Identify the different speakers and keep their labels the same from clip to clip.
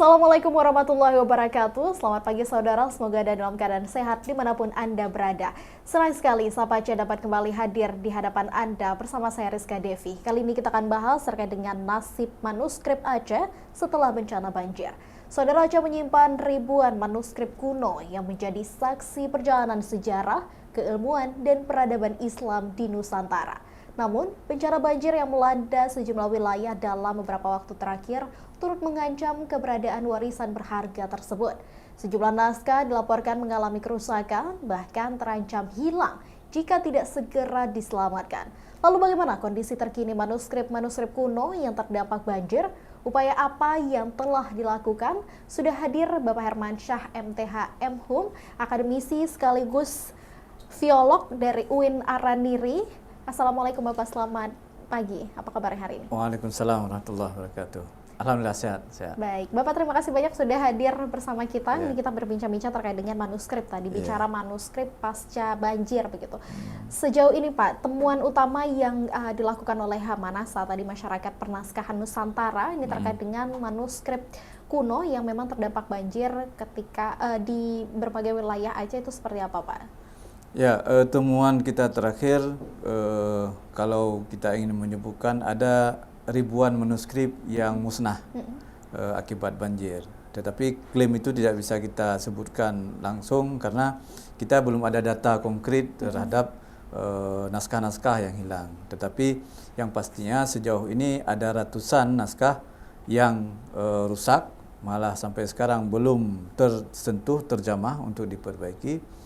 Speaker 1: Assalamualaikum warahmatullahi wabarakatuh. Selamat pagi saudara, semoga Anda dalam keadaan sehat dimanapun Anda berada. Senang sekali Sapa Aceh dapat kembali hadir di hadapan Anda bersama saya Rizka Devi. Kali ini kita akan bahas terkait dengan nasib manuskrip Aceh setelah bencana banjir. Saudara, Aceh menyimpan ribuan manuskrip kuno yang menjadi saksi perjalanan sejarah, keilmuan, dan peradaban Islam di Nusantara. Namun, bencana banjir yang melanda sejumlah wilayah dalam beberapa waktu terakhir turut mengancam keberadaan warisan berharga tersebut. Sejumlah naskah dilaporkan mengalami kerusakan, bahkan terancam hilang jika tidak segera diselamatkan. Lalu bagaimana kondisi terkini manuskrip-manuskrip kuno yang terdampak banjir? Upaya apa yang telah dilakukan? Sudah hadir Bapak Hermansyah MTH MHum, akademisi sekaligus filolog dari UIN Araniri. Assalamualaikum Bapak, selamat pagi. Apa kabar hari ini?
Speaker 2: Waalaikumsalam warahmatullahi wabarakatuh. Alhamdulillah sehat.
Speaker 1: Baik, Bapak terima kasih banyak sudah hadir bersama kita. Ini kita berbincang-bincang terkait dengan manuskrip tadi, bicara manuskrip pasca banjir begitu. Sejauh ini Pak, temuan utama yang dilakukan oleh Hamanasa tadi masyarakat pernaskahan Nusantara ini terkait dengan manuskrip kuno yang memang terdampak banjir ketika di berbagai wilayah Aceh itu seperti apa Pak?
Speaker 2: Ya, temuan kita terakhir kalau kita ingin menyebutkan ada ribuan manuskrip yang musnah akibat banjir. Tetapi klaim itu tidak bisa kita sebutkan langsung karena kita belum ada data konkret terhadap naskah-naskah yang hilang. Tetapi yang pastinya sejauh ini ada ratusan naskah yang rusak, malah sampai sekarang belum tersentuh, terjamah untuk diperbaiki.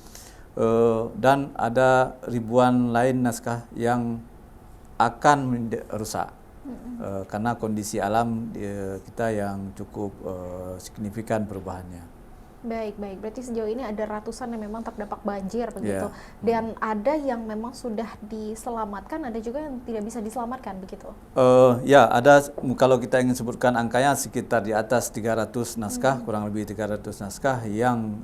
Speaker 2: Dan ada ribuan lain naskah yang akan rusak karena kondisi alam kita yang cukup signifikan perubahannya.
Speaker 1: Baik, berarti sejauh ini ada ratusan yang memang terdampak banjir begitu, dan ada yang memang sudah diselamatkan, ada juga yang tidak bisa diselamatkan begitu.
Speaker 2: Ya, ada, kalau kita ingin sebutkan angkanya sekitar di atas 300 naskah, kurang lebih 300 naskah yang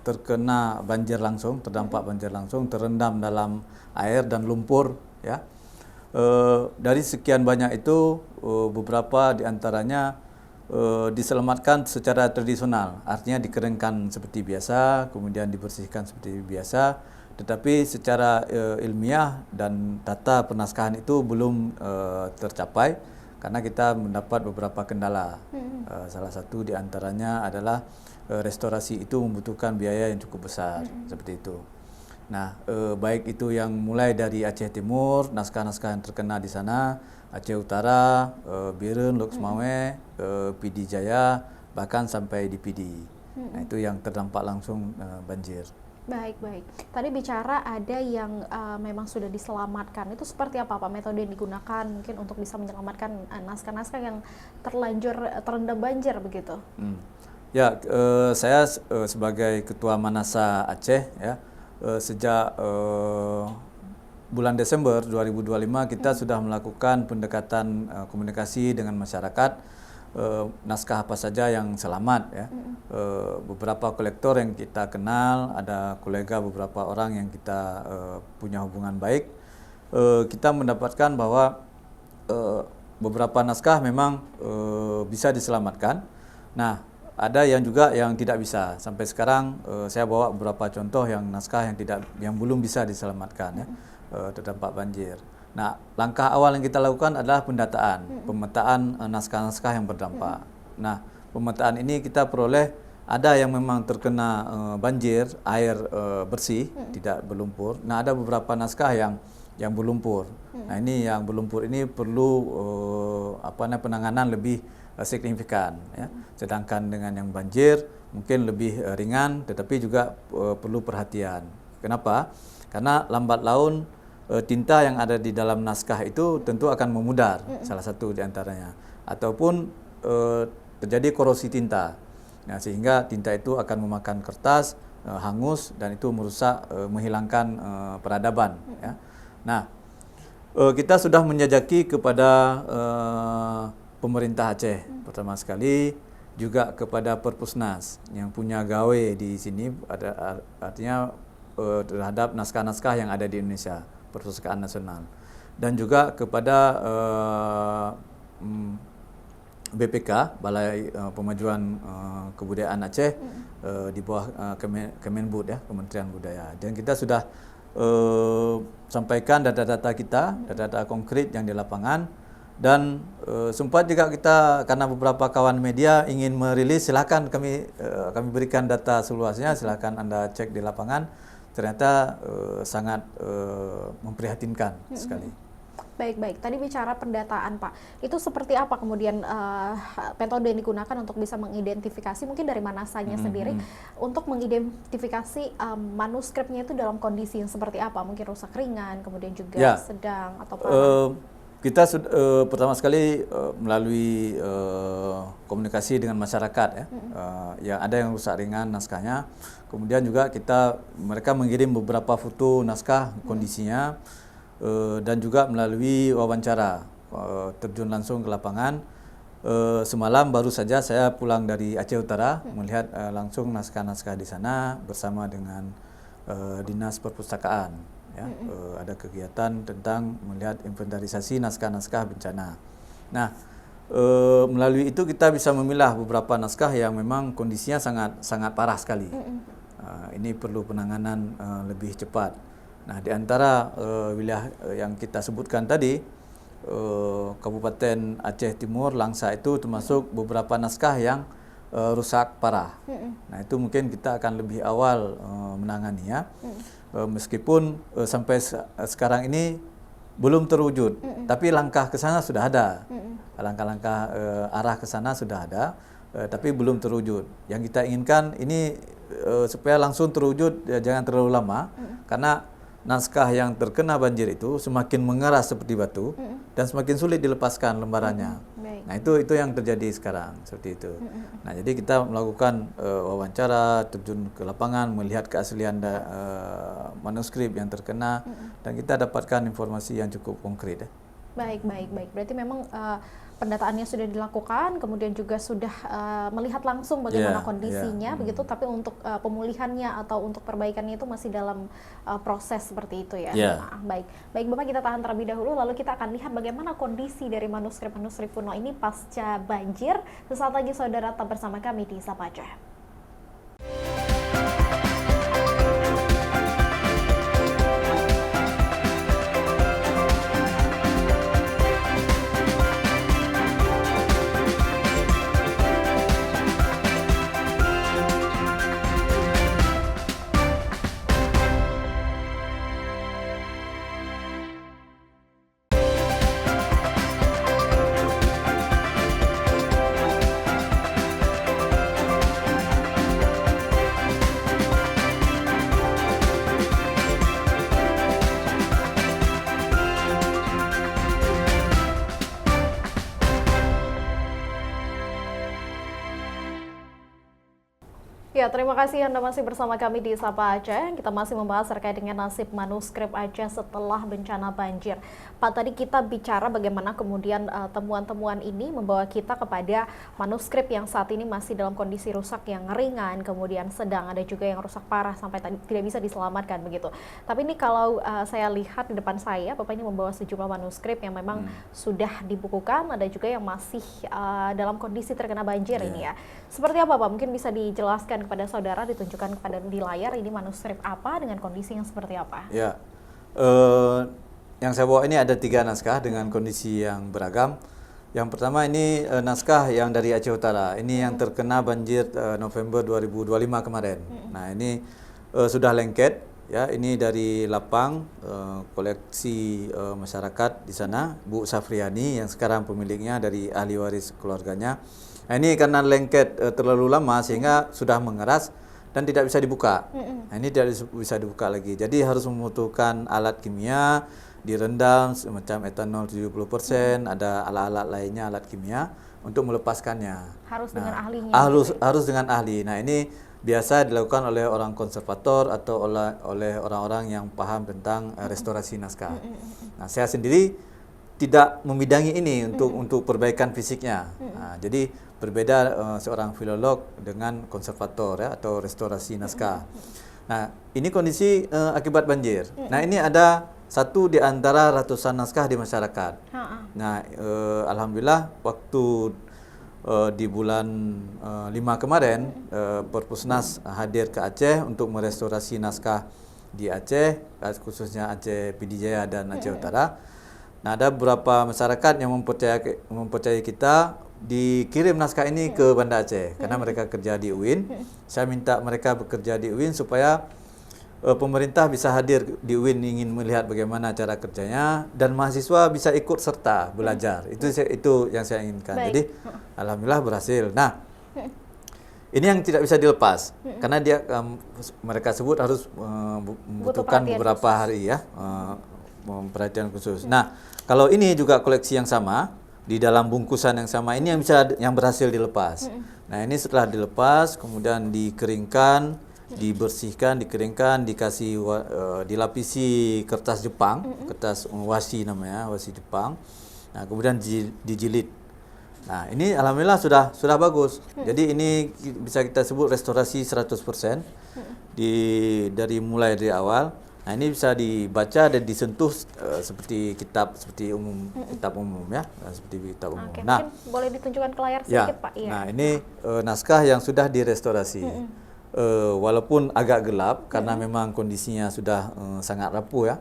Speaker 2: terkena banjir langsung, terdampak banjir langsung, terendam dalam air dan lumpur, ya. Dari sekian banyak itu beberapa diantaranya diselamatkan secara tradisional, artinya dikeringkan seperti biasa, kemudian dibersihkan seperti biasa, tetapi secara ilmiah dan data penaskahan itu belum tercapai karena kita mendapat beberapa kendala. Salah satu diantaranya adalah restorasi itu membutuhkan biaya yang cukup besar, seperti itu. Nah, baik itu yang mulai dari Aceh Timur, naskah-naskah yang terkena di sana, Aceh Utara, Biren, Lok Semawe, PD Jaya, bahkan sampai di PD. Nah, itu yang terdampak langsung banjir.
Speaker 1: Baik. Tadi bicara ada yang memang sudah diselamatkan. Itu seperti apa Pak metode yang digunakan mungkin untuk bisa menyelamatkan naskah-naskah yang terlanjur terendam banjir begitu?
Speaker 2: Ya, saya sebagai Ketua Manasa Aceh, ya, sejak bulan Desember 2025 kita sudah melakukan pendekatan komunikasi dengan masyarakat, naskah apa saja yang selamat, ya. Beberapa kolektor yang kita kenal, ada kolega beberapa orang yang kita punya hubungan baik, kita mendapatkan bahwa beberapa naskah memang bisa diselamatkan. Nah, ada yang juga yang tidak bisa. Sampai sekarang saya bawa beberapa contoh yang naskah yang belum bisa diselamatkan, ya, terdampak banjir. Nah, langkah awal yang kita lakukan adalah pemetaan naskah-naskah yang berdampak. Nah, pemetaan ini kita peroleh ada yang memang terkena banjir, air bersih, tidak berlumpur. Nah, ada beberapa naskah yang berlumpur. Nah, ini yang berlumpur ini perlu penanganan lebih signifikan, ya. Sedangkan dengan yang banjir mungkin lebih ringan, tetapi juga perlu perhatian. Kenapa? Karena lambat laun tinta yang ada di dalam naskah itu tentu akan memudar, salah satu diantaranya, ataupun terjadi korosi tinta. Nah, sehingga tinta itu akan memakan kertas, hangus, dan itu merusak, menghilangkan peradaban, ya. Nah, kita sudah menjajaki kepada pemerintah Aceh pertama sekali, juga kepada Perpusnas yang punya gawe di sini, artinya terhadap naskah-naskah yang ada di Indonesia, Perpustakaan Nasional, dan juga kepada BPK, Balai Pemajuan Kebudayaan Aceh, di bawah Kemenbud ya, Kementerian Budaya. Dan kita sudah sampaikan data-data kita, data-data konkret yang di lapangan. Dan sempat juga kita, karena beberapa kawan media ingin merilis, silakan kami berikan data seluasnya, silakan Anda cek di lapangan. Ternyata sangat memprihatinkan sekali.
Speaker 1: Baik. Tadi bicara pendataan, Pak. Itu seperti apa kemudian metode yang digunakan untuk bisa mengidentifikasi, mungkin dari Manasanya sendiri, untuk mengidentifikasi manuskripnya itu dalam kondisi yang seperti apa? Mungkin rusak ringan, kemudian juga sedang atau parah.
Speaker 2: Kita pertama sekali melalui komunikasi dengan masyarakat ya, yang ada yang rusak ringan naskahnya. Kemudian juga mereka mengirim beberapa foto naskah kondisinya. Dan juga melalui wawancara, terjun langsung ke lapangan. Semalam baru saja saya pulang dari Aceh Utara, melihat langsung naskah-naskah di sana bersama dengan Dinas Perpustakaan. Ya, ada kegiatan tentang melihat inventarisasi naskah-naskah bencana. Nah, melalui itu kita bisa memilah beberapa naskah yang memang kondisinya sangat parah sekali. Ini perlu penanganan lebih cepat. Nah, di antara wilayah yang kita sebutkan tadi, Kabupaten Aceh Timur, Langsa itu termasuk beberapa naskah yang rusak parah. Nah, itu mungkin kita akan lebih awal menanganinya. Meskipun sampai sekarang ini belum terwujud, tapi langkah ke sana sudah ada. Langkah-langkah arah ke sana sudah ada, tapi belum terwujud. Yang kita inginkan ini supaya langsung terwujud, jangan terlalu lama, karena naskah yang terkena banjir itu semakin mengeras seperti batu dan semakin sulit dilepaskan lembarannya. Nah, itu yang terjadi sekarang, seperti itu. Nah, jadi kita melakukan wawancara, terjun ke lapangan, melihat keaslian manuskrip yang terkena, dan kita dapatkan informasi yang cukup konkret.
Speaker 1: Baik. Berarti memang pendataannya sudah dilakukan, kemudian juga sudah melihat langsung bagaimana kondisinya, begitu. Tapi untuk pemulihannya atau untuk perbaikannya itu masih dalam proses seperti itu ya. Nah, baik Bapak, kita tahan terlebih dahulu, lalu kita akan lihat bagaimana kondisi dari manuskrip kuno ini pasca banjir. Sesaat lagi saudara tetap bersama kami di Sapa Aceh. Ya, terima kasih Anda masih bersama kami di Sapa Aceh. Kita masih membahas terkait dengan nasib manuskrip Aceh setelah bencana banjir. Pak, tadi kita bicara bagaimana kemudian temuan-temuan ini membawa kita kepada manuskrip yang saat ini masih dalam kondisi rusak yang ringan, kemudian sedang, ada juga yang rusak parah sampai tadi tidak bisa diselamatkan begitu. Tapi ini kalau saya lihat di depan saya, Bapak ini membawa sejumlah manuskrip yang memang sudah dibukukan, ada juga yang masih dalam kondisi terkena banjir ini ya. Seperti apa Pak? Mungkin bisa dijelaskan kepada saudara, ditunjukkan kepada di layar ini manuskrip apa dengan kondisi yang seperti apa?
Speaker 2: Ya, yang saya bawa ini ada 3 naskah dengan kondisi yang beragam. Yang pertama ini naskah yang dari Aceh Utara. Ini yang terkena banjir November 2025 kemarin. Nah, ini sudah lengket. Ya, ini dari Lapang, koleksi masyarakat di sana, Bu Safriani yang sekarang pemiliknya dari ahli waris keluarganya. Nah, ini karena lengket terlalu lama sehingga sudah mengeras dan tidak bisa dibuka. Nah, ini tidak bisa dibuka lagi. Jadi harus membutuhkan alat kimia, direndam semacam etanol 70%, ada alat-alat lainnya, alat kimia untuk melepaskannya.
Speaker 1: Harus dengan ahlinya.
Speaker 2: Harus dengan ahli. Nah, ini biasa dilakukan oleh orang konservator atau oleh orang-orang yang paham tentang restorasi naskah. Nah, saya sendiri tidak membidangi ini untuk perbaikan fisiknya. Nah, jadi berbeda seorang filolog dengan konservator ya, atau restorasi naskah. Nah, ini kondisi akibat banjir. Nah, ini ada satu di antara ratusan naskah di masyarakat. Nah, alhamdulillah waktu di bulan 5 kemarin Perpusnas hadir ke Aceh untuk merestorasi naskah di Aceh, khususnya Aceh Pidi Jaya dan Aceh Utara. Nah, ada beberapa masyarakat yang mempercayai kita dikirim naskah ini ke Banda Aceh karena mereka kerja di UIN. Saya minta mereka bekerja di UIN supaya pemerintah bisa hadir di UIN, ingin melihat bagaimana cara kerjanya dan mahasiswa bisa ikut serta belajar. Itu yang saya inginkan.
Speaker 1: Baik.
Speaker 2: Jadi alhamdulillah berhasil. Nah, ini yang tidak bisa dilepas karena mereka sebut harus membutuhkan beberapa hari ya, perhatian khusus. Nah, kalau ini juga koleksi yang sama di dalam bungkusan yang sama, ini yang berhasil dilepas. Nah, ini setelah dilepas kemudian dikeringkan, dibersihkan, dikeringkan, dilapisi kertas Jepang, kertas washi namanya, washi Jepang. Nah, kemudian dijilid. Nah, ini alhamdulillah sudah bagus. Jadi ini bisa kita sebut restorasi 100%. Dari mulai dari awal. Nah, ini bisa dibaca dan disentuh seperti kitab kitab umum ya, seperti kitab umum.
Speaker 1: Oke,
Speaker 2: nah,
Speaker 1: mungkin boleh ditunjukkan ke layar sedikit, Pak. Iya.
Speaker 2: Nah, ini naskah yang sudah direstorasi. Walaupun agak gelap karena memang kondisinya sudah sangat rapuh ya.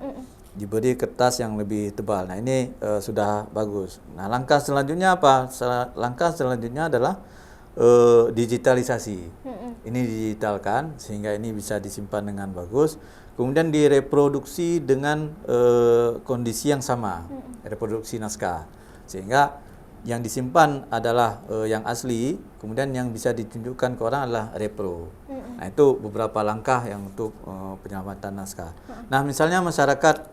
Speaker 2: Diberi kertas yang lebih tebal. Nah, ini sudah bagus. Nah, langkah selanjutnya apa? Langkah selanjutnya adalah digitalisasi. Ini digitalkan sehingga ini bisa disimpan dengan bagus. Kemudian direproduksi dengan kondisi yang sama, reproduksi naskah. Sehingga yang disimpan adalah yang asli, kemudian yang bisa ditunjukkan ke orang adalah repro. Nah, itu beberapa langkah yang untuk penyelamatan naskah. Nah, misalnya masyarakat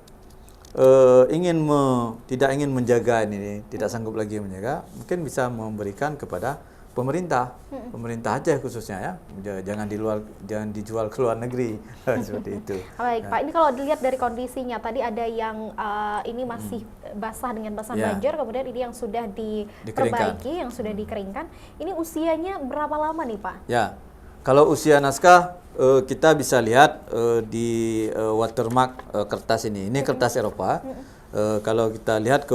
Speaker 2: tidak ingin menjaga ini, tidak sanggup lagi menjaga, mungkin bisa memberikan kepada pemerintah Aceh khususnya ya, jangan dijual ke luar negeri seperti itu.
Speaker 1: Baik, Pak. Ini kalau dilihat dari kondisinya tadi ada yang ini masih basah dengan basah banjir, kemudian ini yang sudah diperbaiki, yang sudah dikeringkan. Ini usianya berapa lama nih, Pak?
Speaker 2: Ya, kalau usia naskah kita bisa lihat di watermark kertas ini. Ini kertas Eropa. Kalau kita lihat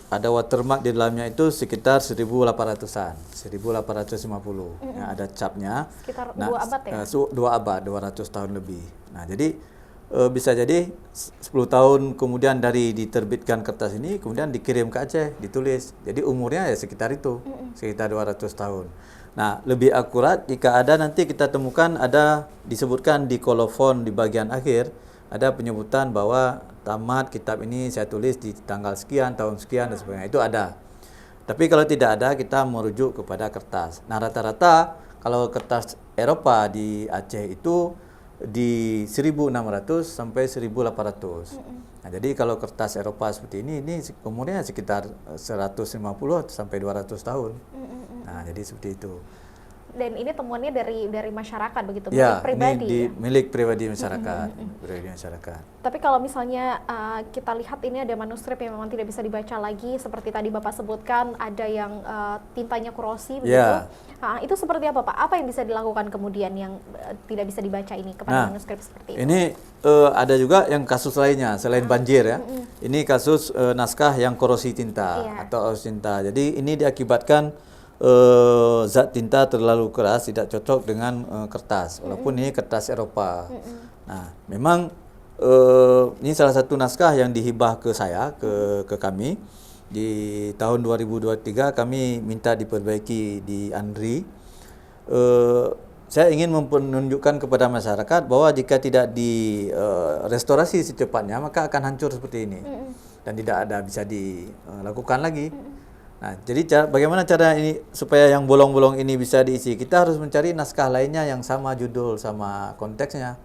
Speaker 2: ada watermark di dalamnya itu sekitar 1800-an, 1850. Ya, ada capnya.
Speaker 1: Sekitar 2 abad ya?
Speaker 2: 2 abad, 200 tahun lebih. Nah, jadi bisa jadi 10 tahun kemudian dari diterbitkan kertas ini, kemudian dikirim ke Aceh, ditulis. Jadi umurnya ya sekitar itu, sekitar 200 tahun. Nah, lebih akurat jika ada nanti kita temukan disebutkan di kolofon di bagian akhir, ada penyebutan bahwa tamat kitab ini saya tulis di tanggal sekian, tahun sekian dan sebagainya. Itu ada. Tapi kalau tidak ada, kita merujuk kepada kertas. Nah, rata-rata kalau kertas Eropa di Aceh itu di 1600 sampai 1800. Nah, jadi kalau kertas Eropa seperti ini umurnya sekitar 150 sampai 200 tahun. Nah, jadi seperti itu.
Speaker 1: Dan ini temuannya dari masyarakat begitu,
Speaker 2: ya,
Speaker 1: milik pribadi.
Speaker 2: Milik pribadi masyarakat, pribadi masyarakat.
Speaker 1: Tapi kalau misalnya kita lihat ini ada manuskrip yang memang tidak bisa dibaca lagi, seperti tadi Bapak sebutkan ada yang tintanya korosi begitu. Itu seperti apa, Pak? Apa yang bisa dilakukan kemudian yang tidak bisa dibaca ini kepada manuskrip seperti itu?
Speaker 2: Ini ada juga yang kasus lainnya selain banjir ya. Ini kasus naskah yang korosi tinta atau aus tinta. Jadi ini diakibatkan zat tinta terlalu keras, tidak cocok dengan kertas, walaupun ini kertas Eropa. Nah, memang ini salah satu naskah yang dihibah ke saya, ke kami di tahun 2023. Kami minta diperbaiki di Andri. Saya ingin menunjukkan kepada masyarakat bahwa jika tidak direstorasi secepatnya, maka akan hancur seperti ini dan tidak ada bisa dilakukan lagi. Nah, jadi bagaimana cara ini supaya yang bolong-bolong ini bisa diisi? Kita harus mencari naskah lainnya yang sama judul, sama konteksnya,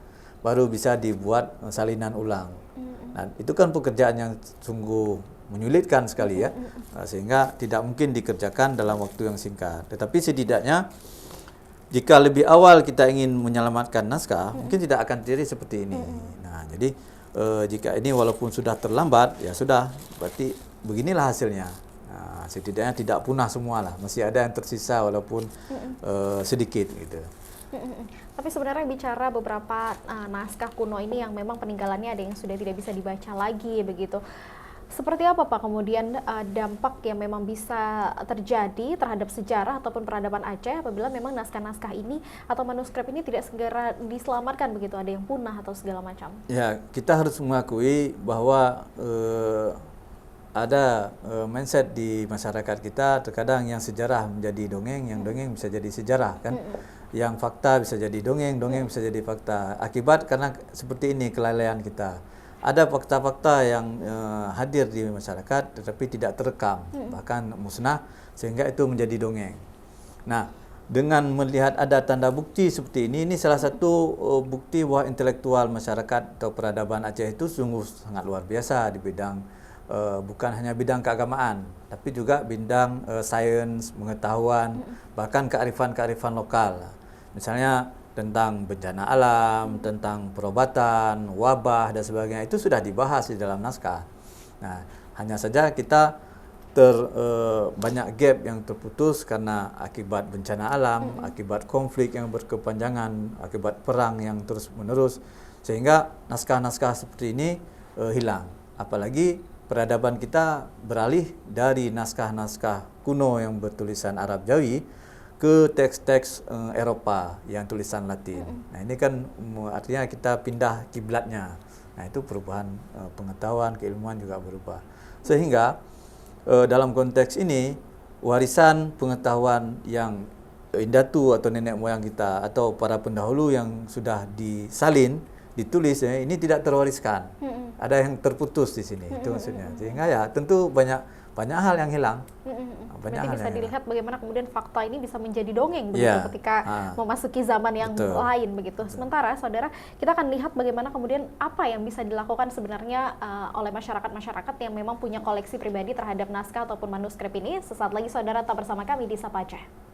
Speaker 2: baru bisa dibuat salinan ulang. Nah, itu kan pekerjaan yang sungguh menyulitkan sekali ya, sehingga tidak mungkin dikerjakan dalam waktu yang singkat. Tetapi setidaknya jika lebih awal kita ingin menyelamatkan naskah, mungkin tidak akan terjadi seperti ini. Nah, jadi jika ini walaupun sudah terlambat, ya sudah, berarti beginilah hasilnya. Nah, setidaknya tidak punah semua lah, masih ada yang tersisa walaupun sedikit gitu.
Speaker 1: Tapi sebenarnya bicara beberapa naskah kuno ini yang memang peninggalannya ada yang sudah tidak bisa dibaca lagi begitu. Seperti apa Pak kemudian dampak yang memang bisa terjadi terhadap sejarah ataupun peradaban Aceh apabila memang naskah-naskah ini atau manuskrip ini tidak segera diselamatkan begitu, ada yang punah atau segala macam?
Speaker 2: Ya, kita harus mengakui bahwa ada mindset di masyarakat kita, terkadang yang sejarah menjadi dongeng, yang dongeng bisa jadi sejarah kan. Yang fakta bisa jadi dongeng, dongeng bisa jadi fakta. Akibat karena seperti ini kelalaian kita. Ada fakta-fakta yang hadir di masyarakat tetapi tidak terekam, bahkan musnah, sehingga itu menjadi dongeng. Nah, dengan melihat ada tanda bukti seperti ini salah satu bukti bahwa intelektual masyarakat atau peradaban Aceh itu sungguh sangat luar biasa di bidang bukan hanya bidang keagamaan, tapi juga bidang sains, pengetahuan, bahkan kearifan-kearifan lokal. Misalnya tentang bencana alam, tentang perobatan, wabah dan sebagainya, itu sudah dibahas di dalam naskah. Nah, hanya saja kita banyak gap yang terputus karena akibat bencana alam, akibat konflik yang berkepanjangan, akibat perang yang terus-menerus, sehingga naskah-naskah seperti ini hilang. Apalagi peradaban kita beralih dari naskah-naskah kuno yang bertulisan Arab Jawi ke teks-teks Eropa yang tulisan Latin. Nah, ini kan artinya kita pindah kiblatnya. Nah, itu perubahan pengetahuan, keilmuan juga berubah. Sehingga dalam konteks ini warisan pengetahuan yang indatu atau nenek moyang kita atau para pendahulu yang sudah disalin, ditulis ini tidak terwariskan. Ada yang terputus di sini, itu maksudnya. Sehingga ya tentu banyak hal yang hilang.
Speaker 1: Berarti bisa dilihat bagaimana kemudian fakta ini bisa menjadi dongeng begitu ketika memasuki zaman yang lain begitu. Sementara saudara, kita akan lihat bagaimana kemudian apa yang bisa dilakukan sebenarnya oleh masyarakat-masyarakat yang memang punya koleksi pribadi terhadap naskah ataupun manuskrip ini. Sesaat lagi saudara tetap bersama kami di Sapa Aceh.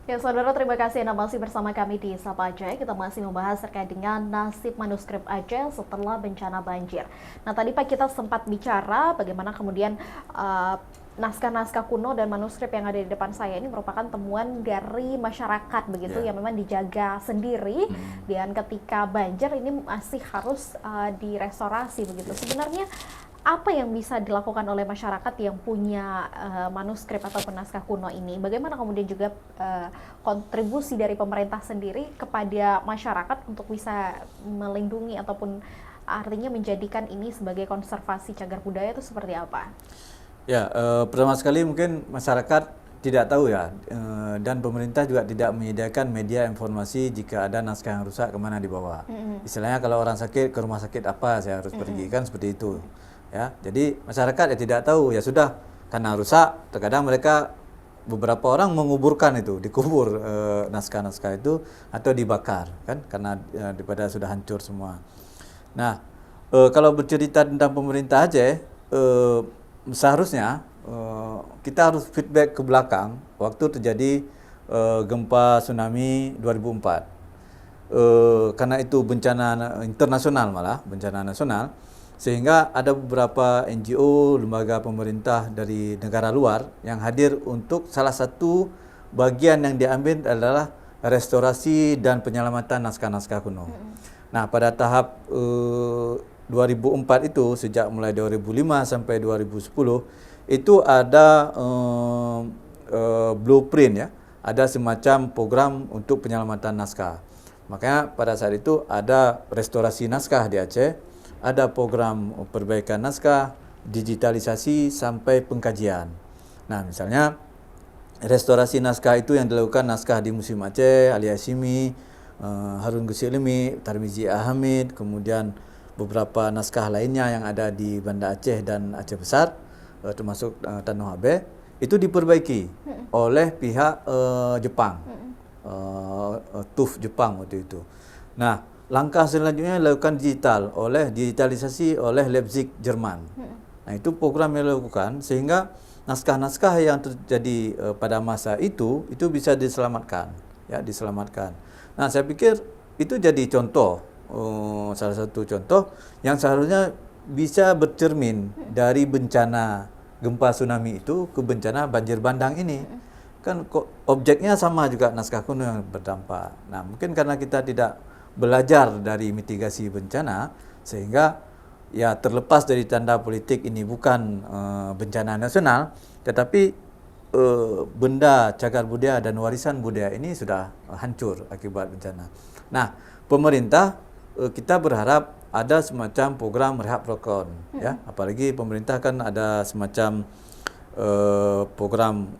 Speaker 1: Ya saudara, terima kasih Anda masih bersama kami di Sapa Aceh. Kita masih membahas terkait dengan nasib manuskrip Aceh setelah bencana banjir. Nah tadi Pak kita sempat bicara bagaimana kemudian naskah-naskah kuno dan manuskrip yang ada di depan saya ini merupakan temuan dari masyarakat begitu yang memang dijaga sendiri dan ketika banjir ini masih harus direstorasi begitu. Sebenarnya apa yang bisa dilakukan oleh masyarakat yang punya manuskrip atau naskah kuno ini? Bagaimana kemudian juga kontribusi dari pemerintah sendiri kepada masyarakat untuk bisa melindungi ataupun artinya menjadikan ini sebagai konservasi cagar budaya itu seperti apa?
Speaker 2: Ya, pertama sekali mungkin masyarakat tidak tahu ya, dan pemerintah juga tidak menyediakan media informasi jika ada naskah yang rusak kemana dibawa. Istilahnya kalau orang sakit ke rumah sakit apa saya harus pergi, kan seperti itu. Ya, jadi masyarakat ya tidak tahu, ya sudah karena rusak, terkadang mereka beberapa orang menguburkan itu, dikubur naskah-naskah itu atau dibakar kan karena daripada sudah hancur semua. Nah, kalau bercerita tentang pemerintah Aceh, seharusnya kita harus feedback ke belakang waktu terjadi gempa tsunami 2004. Karena itu bencana internasional malah, bencana nasional. Sehingga ada beberapa NGO, lembaga pemerintah dari negara luar yang hadir untuk salah satu bagian yang diambil adalah restorasi dan penyelamatan naskah-naskah kuno. Nah, pada tahap 2004 itu, sejak mulai 2005 sampai 2010, itu ada blueprint ya, ada semacam program untuk penyelamatan naskah. Makanya pada saat itu ada restorasi naskah di Aceh, ada program perbaikan naskah, digitalisasi sampai pengkajian. Nah, misalnya restorasi naskah itu yang dilakukan naskah di Museum Aceh, Ali Hashimi, Harun Gussilmi, Tarmizi Ahmid, kemudian beberapa naskah lainnya yang ada di Banda Aceh dan Aceh Besar, termasuk Tanah Abe, itu diperbaiki oleh pihak Jepang, TUF Jepang waktu itu. Nah, langkah selanjutnya dilakukan digitalisasi oleh Leipzig Jerman. Nah, itu program yang dilakukan sehingga naskah-naskah yang terjadi pada masa itu bisa diselamatkan, ya, diselamatkan. Nah, saya pikir itu jadi contoh, salah satu contoh yang seharusnya bisa bercermin dari bencana gempa tsunami itu ke bencana banjir bandang ini. Kan objeknya sama juga naskah kuno yang berdampak. Nah, mungkin karena kita tidak belajar dari mitigasi bencana, sehingga ya terlepas dari tanda politik ini bukan bencana nasional, tetapi benda cagar budaya dan warisan budaya ini sudah hancur akibat bencana. Nah, pemerintah kita berharap ada semacam program rehab rekon, ya. Apalagi pemerintah kan ada semacam program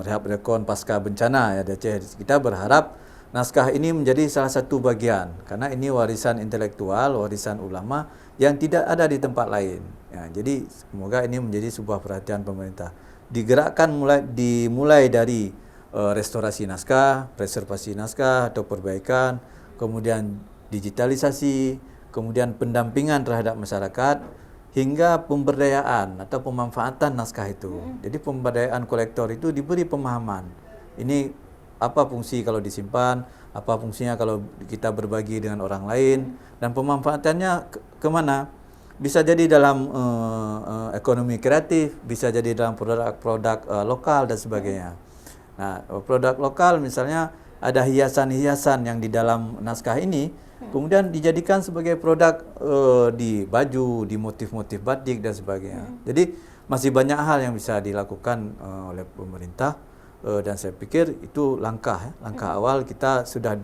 Speaker 2: rehab rekon pasca bencana, ya, di Aceh. Kita berharap naskah ini menjadi salah satu bagian, karena ini warisan intelektual, warisan ulama yang tidak ada di tempat lain. Ya, jadi semoga ini menjadi sebuah perhatian pemerintah. Digerakkan dimulai dari restorasi naskah, preservasi naskah atau perbaikan, kemudian digitalisasi, kemudian pendampingan terhadap masyarakat, hingga pemberdayaan atau pemanfaatan naskah itu. Jadi pemberdayaan kolektor itu diberi pemahaman. Ini apa fungsi kalau disimpan, apa fungsinya kalau kita berbagi dengan orang lain, dan pemanfaatannya kemana? Bisa jadi dalam ekonomi kreatif, bisa jadi dalam produk-produk lokal dan sebagainya. Nah, produk lokal misalnya ada hiasan-hiasan yang di dalam naskah ini, kemudian dijadikan sebagai produk di baju, di motif-motif batik dan sebagainya. Jadi masih banyak hal yang bisa dilakukan oleh pemerintah, dan saya pikir itu langkah awal. Kita sudah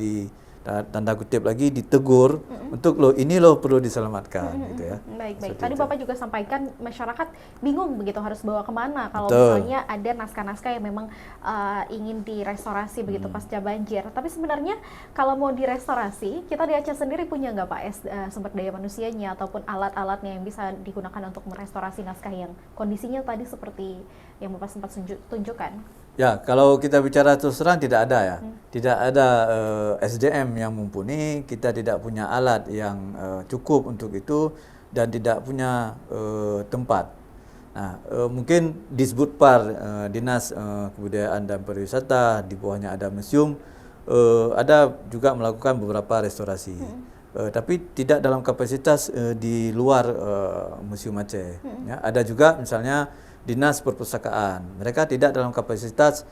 Speaker 2: tanda kutip lagi ditegur untuk ini perlu diselamatkan, gitu ya.
Speaker 1: Baik. Tadi Bapak juga sampaikan masyarakat bingung begitu harus bawa kemana kalau misalnya ada naskah-naskah yang memang ingin direstorasi begitu pasca banjir. Tapi sebenarnya kalau mau direstorasi, kita di Aceh sendiri punya nggak Pak sumber daya manusianya ataupun alat-alatnya yang bisa digunakan untuk merestorasi naskah yang kondisinya tadi seperti yang Bapak sempat tunjukkan?
Speaker 2: Ya, kalau kita bicara terus terang tidak ada, ya. Tidak ada SDM yang mumpuni, kita tidak punya alat yang cukup untuk itu, dan tidak punya tempat. Nah, mungkin Disbudpar, Dinas Kebudayaan dan Pariwisata, di bawahnya ada museum, ada juga melakukan beberapa restorasi. Tapi tidak dalam kapasitas di luar Museum Aceh. Ya, ada juga misalnya Dinas Perpustakaan, mereka tidak dalam kapasitas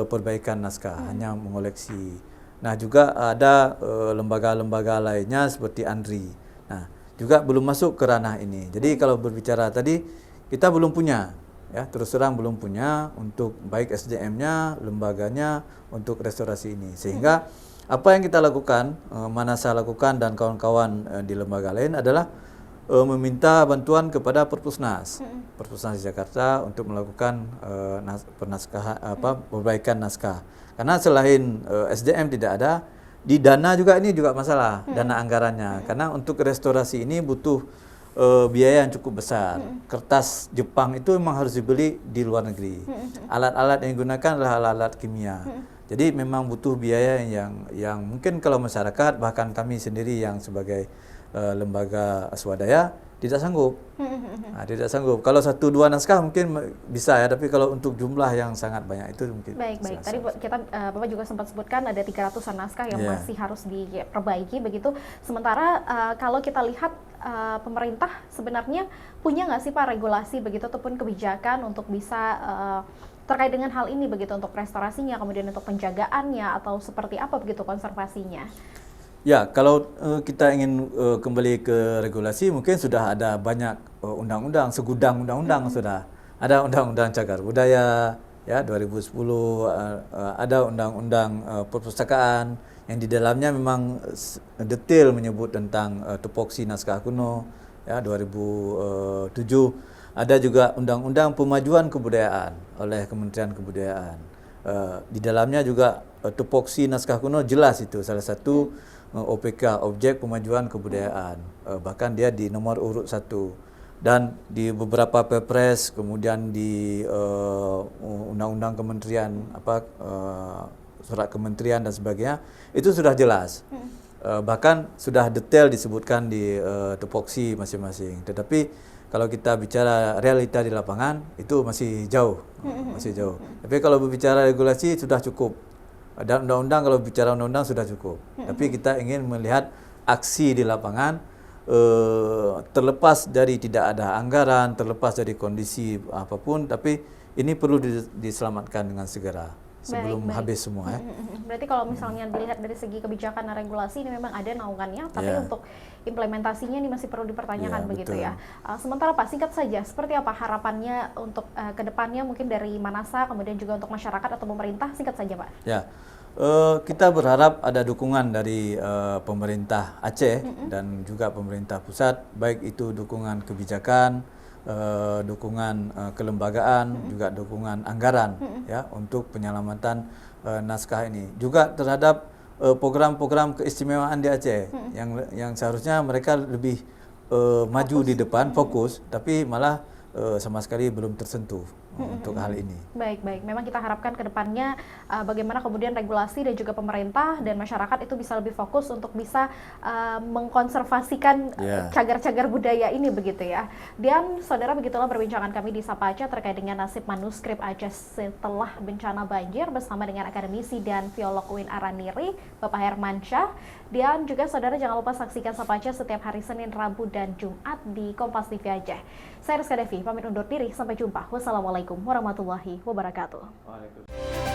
Speaker 2: perbaikan naskah, hanya mengoleksi. Nah, juga ada lembaga-lembaga lainnya seperti ANRI. Nah, juga belum masuk ke ranah ini. Jadi kalau berbicara tadi, kita belum punya, ya, terus terang belum punya untuk baik SDM-nya, lembaganya untuk restorasi ini. Sehingga apa yang kita lakukan, Manasa lakukan dan kawan-kawan di lembaga lain adalah meminta bantuan kepada Perpusnas di Jakarta untuk melakukan perbaikan naskah. Karena selain SDM tidak ada, di dana juga ini juga masalah, dana anggarannya. Karena untuk restorasi ini butuh biaya yang cukup besar. Kertas Jepang itu memang harus dibeli di luar negeri. Alat-alat yang digunakan adalah alat-alat kimia. Jadi memang butuh biaya yang mungkin kalau masyarakat, bahkan kami sendiri yang sebagai lembaga swadaya tidak sanggup. Tidak sanggup. Kalau 1-2 naskah mungkin bisa, ya, tapi kalau untuk jumlah yang sangat banyak itu mungkin.
Speaker 1: Baik. Tadi Bapak juga sempat sebutkan ada 300-an naskah yang masih harus diperbaiki begitu. Sementara kalau kita lihat pemerintah sebenarnya punya nggak sih Pak regulasi begitu ataupun kebijakan untuk bisa terkait dengan hal ini begitu, untuk restorasinya, kemudian untuk penjagaannya atau seperti apa begitu konservasinya?
Speaker 2: Ya, kalau kita ingin kembali ke regulasi, mungkin sudah ada banyak undang-undang, segudang undang-undang sudah. Ada undang-undang cagar budaya, ya, 2010, ada undang-undang perpustakaan yang di dalamnya memang detail menyebut tentang tupoksi naskah kuno, ya, 2007. Ada juga undang-undang pemajuan kebudayaan oleh Kementerian Kebudayaan. Di dalamnya juga tupoksi naskah kuno jelas itu salah satu OPK, Objek Pemajuan Kebudayaan. Bahkan dia di nomor urut 1. Dan di beberapa Perpres, kemudian di undang-undang kementerian, surat kementerian dan sebagainya, itu sudah jelas. Bahkan sudah detail disebutkan di tupoksi masing-masing. Tetapi kalau kita bicara realita di lapangan, itu masih jauh, masih jauh. Tapi kalau berbicara regulasi sudah cukup. Dan undang-undang, kalau bicara undang-undang sudah cukup. Tapi kita ingin melihat aksi di lapangan, terlepas dari tidak ada anggaran, terlepas dari kondisi apapun, tapi ini perlu diselamatkan dengan segera sebelum habis semua.
Speaker 1: Berarti kalau misalnya dilihat dari segi kebijakan dan regulasi ini memang ada naungannya, tapi untuk implementasinya ini masih perlu dipertanyakan begitu ya. Sementara Pak, singkat saja, seperti apa harapannya untuk kedepannya mungkin dari Manasa, kemudian juga untuk masyarakat atau pemerintah, singkat saja Pak.
Speaker 2: Ya. Kita berharap ada dukungan dari pemerintah Aceh dan juga pemerintah pusat, baik itu dukungan kebijakan, dukungan kelembagaan, juga dukungan anggaran ya untuk penyelamatan naskah ini. Juga terhadap program-program keistimewaan di Aceh yang seharusnya mereka lebih maju di depan, fokus, tapi malah sama sekali belum tersentuh untuk hal ini.
Speaker 1: Baik. Memang kita harapkan ke depannya bagaimana kemudian regulasi dan juga pemerintah dan masyarakat itu bisa lebih fokus untuk bisa mengkonservasikan cagar-cagar budaya ini begitu ya. Dan saudara, begitulah perbincangan kami di Sapa Aceh terkait dengan nasib manuskrip Aceh setelah bencana banjir bersama dengan akademisi dan filolog UIN Araniri, Bapak Hermansyah. Dan juga saudara jangan lupa saksikan Sapa Aceh setiap hari Senin, Rabu, dan Jumat di Kompas TV Aceh. Saya Rizka Devi, pamit undur diri. Sampai jumpa. Wassalamualaikum warahmatullahi wabarakatuh.
Speaker 2: Waalaikumsalam.